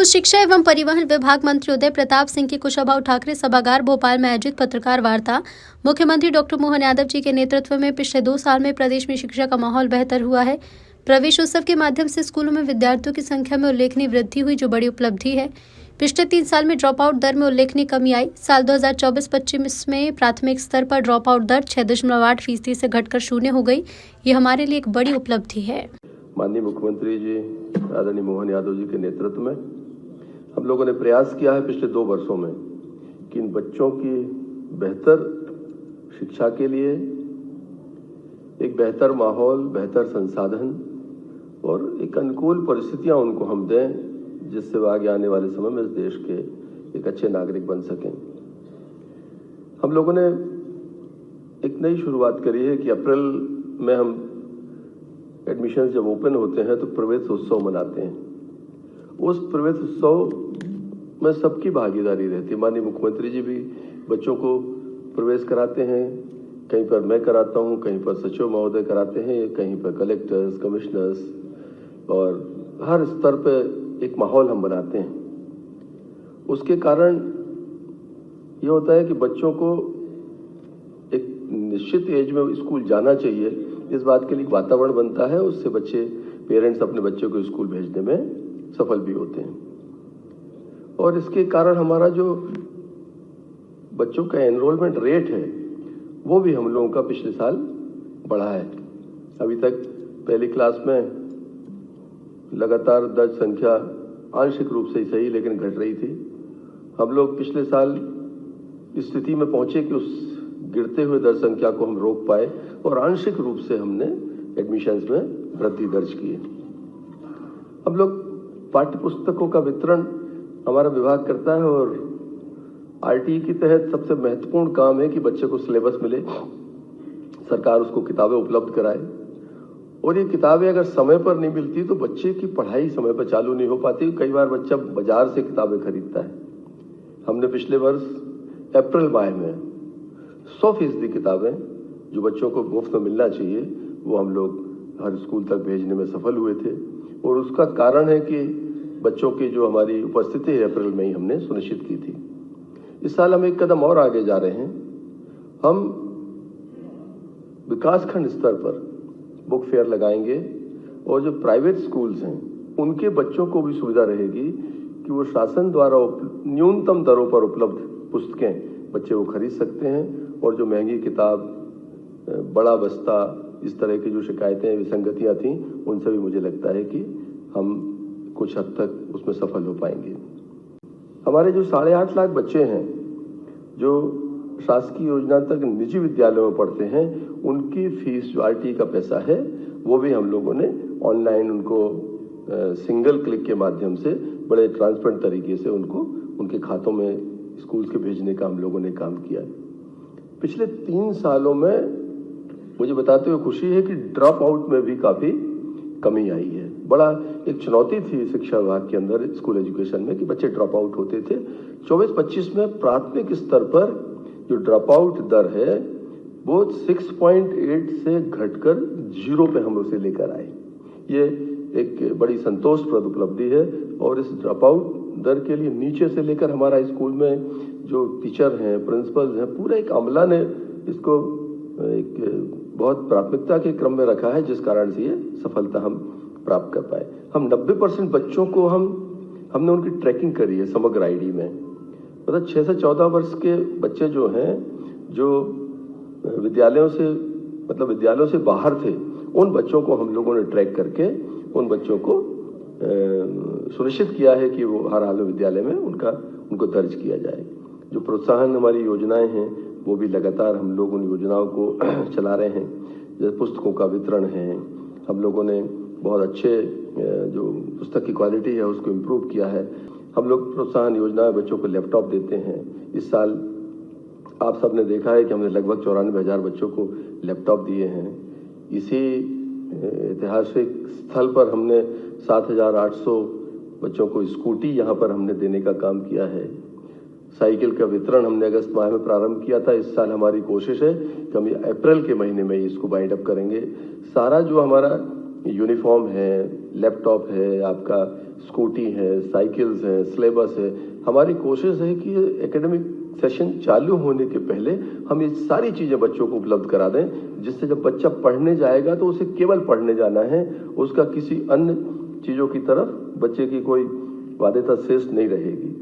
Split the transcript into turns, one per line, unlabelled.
School शिक्षा एवं परिवहन विभाग मंत्री उदय प्रताप सिंह की कुशाभाऊ ठाकरे सभागार भोपाल में आयोजित पत्रकार वार्ता। मुख्यमंत्री डॉक्टर मोहन यादव जी के नेतृत्व में पिछले 2 साल में प्रदेश में शिक्षा का माहौल बेहतर हुआ है। प्रवेश उत्सव के माध्यम से स्कूलों में विद्यार्थियों की संख्या में उल्लेखनीय वृद्धि हुई, जो बड़ी उपलब्धि है। पिछले 3 साल में ड्रॉप आउट दर में उल्लेखनीय कमी आई। साल 2024-25 में प्राथमिक स्तर पर ड्रॉप आउट दर 6.8% से घटकर 0 हो गई। ये हमारे लिए एक बड़ी उपलब्धि है।
माननीय मुख्यमंत्री जी आदरणीय मोहन यादव जी के नेतृत्व में हम लोगों ने प्रयास किया है पिछले 2 वर्षों में कि इन बच्चों की बेहतर शिक्षा के लिए एक बेहतर माहौल, बेहतर संसाधन और एक अनुकूल परिस्थितियां उनको हम दें, जिससे वो आगे आने वाले समय में इस देश के एक अच्छे नागरिक बन सकें। हम लोगों ने एक नई शुरुआत करी है कि अप्रैल में हम एडमिशन जब ओपन होते हैं तो प्रवेश उत्सव मनाते हैं। उस प्रवेश उत्सव में सबकी भागीदारी रहती है। माननीय मुख्यमंत्री जी भी बच्चों को प्रवेश कराते हैं, कहीं पर मैं कराता हूं, कहीं पर सचिव महोदय कराते हैं, कहीं पर कलेक्टर्स, कमिश्नर्स, और हर स्तर पे एक माहौल हम बनाते हैं। उसके कारण ये होता है कि बच्चों को एक निश्चित एज में स्कूल जाना चाहिए, इस बात के लिए वातावरण बनता है। उससे बच्चे, पेरेंट्स अपने बच्चों को स्कूल भेजने में सफल भी होते हैं। और इसके कारण हमारा जो बच्चों का एनरोलमेंट रेट है वो भी हम लोगों का पिछले साल बढ़ा है। अभी तक पहली क्लास में लगातार दर्ज संख्या आंशिक रूप से ही सही लेकिन घट रही थी। हम लोग पिछले साल इस स्थिति में पहुंचे कि उस गिरते हुए दर संख्या को हम रोक पाए और आंशिक रूप से हमने एडमिशन्स में वृद्धि दर्ज की है। हम लोग पाठ्य पुस्तकों का वितरण हमारा विभाग करता है और आरटीई के तहत सबसे महत्वपूर्ण काम है कि बच्चे को सिलेबस मिले, सरकार उसको किताबें उपलब्ध कराए। और ये किताबें अगर समय पर नहीं मिलती तो बच्चे की पढ़ाई समय पर चालू नहीं हो पाती। कई बार बच्चा बाजार से किताबें खरीदता है। हमने पिछले वर्ष अप्रैल माह में 100% किताबें जो बच्चों को मुफ्त में मिलना चाहिए वो हम लोग हर स्कूल तक भेजने में सफल हुए थे। और उसका कारण है कि बच्चों की जो हमारी उपस्थिति है अप्रैल में ही हमने सुनिश्चित की थी। इस साल हम एक कदम और आगे जा रहे हैं। हम विकासखंड स्तर पर बुक फेयर लगाएंगे और जो प्राइवेट स्कूल्स हैं उनके बच्चों को भी सुविधा रहेगी कि वो शासन द्वारा न्यूनतम दरों पर उपलब्ध पुस्तकें बच्चे वो खरीद सकते हैं। और जो महंगी किताब, बड़ा बस्ता, इस तरह की जो शिकायतें, विसंगतियां थीं, उनसे भी मुझे लगता है कि हम कुछ हद तक उसमें सफल हो पाएंगे। हमारे जो 8.5 लाख बच्चे हैं जो शासकीय योजना तक निजी विद्यालयों में पढ़ते हैं, उनकी फीस जो आरटीई का पैसा है वो भी हम लोगों ने ऑनलाइन उनको सिंगल क्लिक के माध्यम से बड़े ट्रांसपेरेंट तरीके से उनको उनके खातों में स्कूल के भेजने का हम लोगों ने काम किया। पिछले 3 सालों में मुझे बताते हुए खुशी है कि ड्रॉप आउट में भी काफी कमी आई है। बड़ा एक चुनौती थी शिक्षा विभाग के अंदर, स्कूल एजुकेशन में, कि बच्चे ड्रॉप आउट होते थे। 24-25 में प्राथमिक स्तर पर जो ड्रॉप आउट दर है वो 6.8 से घटकर 0 पे हम उसे लेकर आए। ये एक बड़ी संतोषप्रद उपलब्धि है। और इस ड्रॉप आउट दर के लिए नीचे से लेकर हमारा स्कूल में जो टीचर हैं, प्रिंसिपल्स हैं, पूरा एक अमला ने इसको एक बहुत प्राथमिकता के क्रम में रखा है, जिस कारण से ये सफलता हम प्राप्त कर पाए। हम 90% बच्चों को हमने उनकी ट्रैकिंग करी है समग्र आईडी में। मतलब 6 से 14 वर्ष के बच्चे जो हैं, जो विद्यालयों से बाहर थे, उन बच्चों को हम लोगों ने ट्रैक करके उन बच्चों को सुनिश्चित किया है कि वो हर हाल में विद्यालय में उनको दर्ज किया जाए। जो प्रोत्साहन हमारी योजनाएं हैं वो भी लगातार हम लोग उन योजनाओं को चला रहे हैं। जैसे पुस्तकों का वितरण है, हम लोगों ने बहुत अच्छे जो पुस्तक की क्वालिटी है उसको इम्प्रूव किया है। हम लोग प्रोत्साहन योजना में बच्चों को लैपटॉप देते हैं। इस साल आप सबने देखा है कि हमने लगभग 94,000 बच्चों को लैपटॉप दिए हैं। इसी ऐतिहासिक स्थल पर हमने 7,800 बच्चों को स्कूटी यहाँ पर हमने देने का काम किया है। साइकिल का वितरण हमने अगस्त माह में प्रारंभ किया था। इस साल हमारी कोशिश है कि हम अप्रैल के महीने में इसको बाइंड अप करेंगे। सारा जो हमारा यूनिफॉर्म है, लैपटॉप है, आपका स्कूटी है, साइकिल्स है, सिलेबस है। हमारी कोशिश है कि एकेडमिक सेशन चालू होने के पहले हम ये सारी चीजें बच्चों को उपलब्ध करा दें, जिससे जब बच्चा पढ़ने जाएगा तो उसे केवल पढ़ने जाना है, उसका किसी अन्य चीजों की तरफ बच्चे की कोई बाध्यता शेष नहीं रहेगी।